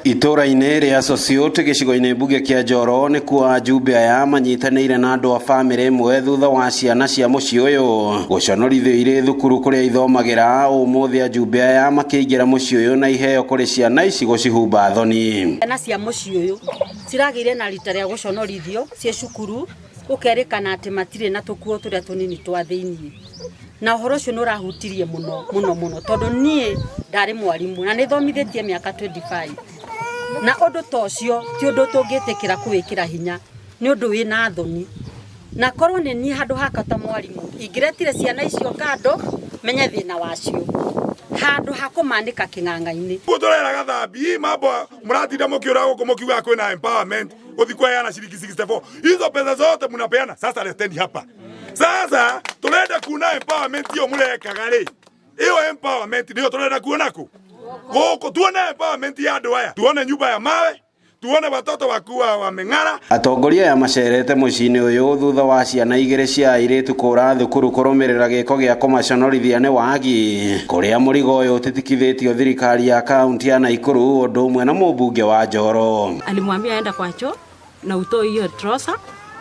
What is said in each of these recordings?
Itora-inĩ rĩa Sociote gĩcigo-inĩ mbunge kĩa Njoro nĩ kuo ajumbe aya manyitanĩire na andũ a bamĩrĩ ĩmwe thutha wa ciana cia mũciĩ ũyũ gũconorithio irĩ thukuru kũrĩa ithomagĩra. Ũmũthĩ ajumbe aya makĩingĩra mũciĩ ũyũ na iheo kũrĩ ciana ici gũcihumba thoni. Ciana cia mũciĩ ũyũ ciragĩire na rita rĩa gũconorithio cia cukuru, gũkerĩkana atĩ matirĩ na tũkuo tũrĩa tũnini twa thĩinĩ. Na ũhoro ũcio nĩ ũrahutirie mũno tondũ niĩ ndarĩ mwarimũ na nĩ thomithĩtie mĩaka 25. Na ũndũ ta ũcio ti ũndũ tũngĩtĩkĩra kũwĩkĩra hinya, nĩ ũndũ wĩna thoni. Na korwo nĩ niĩ handũ haka ta mwarimũ ingĩretire ciana icio kando menye thĩna wacio handũ ha kũmanĩka kĩng'ang'a-inĩ. Tũreraga thambi mambo mũratinda mũkĩũra gũkũ mũkiuga kwĩna empowerment gũthi kweana shilingi 64. Hizo pesa zote mnapeana sasa, leteni hapa. Sasa tulenda kuna empowerment hiyo murekaga rĩ. Hiyo empowerment ndio tulenda kuonako. Goko tuone empowerment ya andũ aya. Tuone nyumba ya mawe, tuone watoto wakuwa wameng'ara. Atongoria aya macerete mũciĩ-inĩ ũyũ thutha wa ciana igĩrĩ cia airĩtu kũra thukuru kũrũmĩrĩra gĩko gĩa kũmaconorithia nĩ wagi, kũrĩa mũrigo ũyũ ũtĩtikithĩtio thirikari ya kaunti ya Nakuru ũndũ ũmwe na mũmbunge wa Njoro. Alimwambia aenda kwa choo na utoe hiyo trosa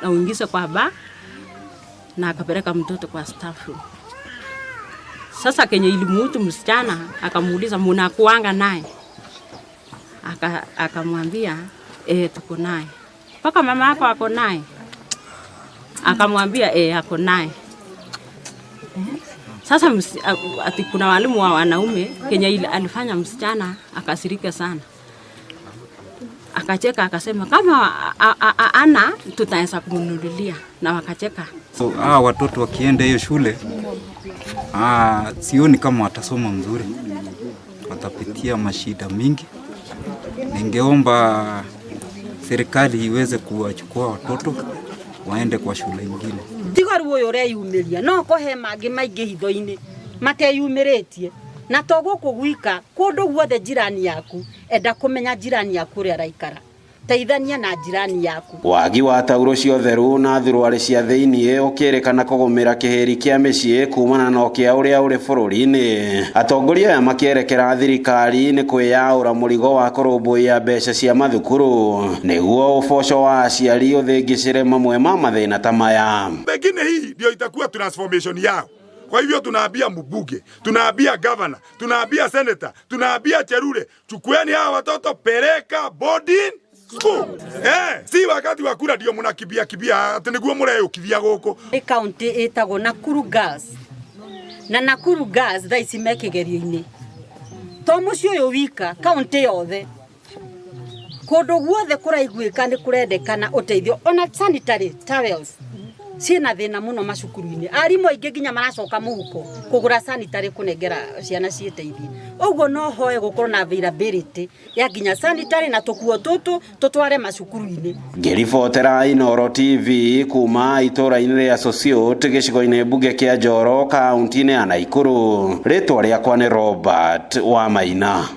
na uingize kwa baa na akapeleka mtoto kwa staff room. Sasa kenye ilimuhusu msichana akamuuliza mnakuanga naye, akamwambia tuko naye. Paka mama yako ako naye? Akamwambia ako naye. Sasa ati kuna walimu wa wanaume kenye alifanya msichana akasirika sana. Akacheka akasema kama ana tutaweza kumnunulia, na wakacheka. So, watoto wakienda hiyo shule sioni kama watasoma mzuri, watapitia mashida mingi. Ningeomba serikali iweze kuwachukua watoto waende kwa shule nyingine. Tigaru uyu ureyumiria no kohe mangi maingi hitho-ini mateyumirĩtie na to gũkũ gwika kũndũ guothe jirani yaku enda kũmenya jirani yaku ũrĩa araikara, teithania na jirani yaku. Wagi wa tauro cia ũtheru na thurwari cia thĩinĩ ũkĩrĩkana kũgũmĩra kĩhĩri kĩa mĩciĩ kumana na ũkĩa ũrĩa ũrĩ bũrũri-inĩ. Atongoria aya makĩerekera thirikari nĩ kwĩyaũra mũrigo wa kũrũmbũiya mbeca cia mathukuru nĩguo ũboco wa aciari ũthĩngĩcĩre mamwe ma mathĩna ta maya. Pengine hii ndio itakuwa transformation yao. Kwa hivyo tunaambia mbunge, tunaambia governor, tunaambia senator, tunaambia Cherure, chukueni hawa watoto peleka boarding school. Si wakati wa kura ndio mnakimbia ati niguo mureyukithia gũkũ. County ĩtagwo Nakuru Girls. Na Nakuru Girls thaa ici me kĩgerio-inĩ. To mũciĩ ũyũ wika, county yothe. Kũndũ guothe kũraiguĩka nĩ kũrendekana ũteithio ona sanitary towels. Ciena thĩna mũno macukuru-inĩ. Arimũ aingĩ nginya maracoka mũhuko kũgũra sanitary kũnengera ciana ciĩteithie. Ũguo no hoe gũkorwo na availability ya nginya sanitary na tũkuo tũtũ tũtware macukuru-inĩ. Ngĩribotera Inooro TV kuma itora-inĩ rĩa Sociote gĩcigo-inĩ mbunge kĩa Njoro kaunti-inĩ ya Nakuru. Rĩtwa rĩakwa nĩ Robert Wamaina.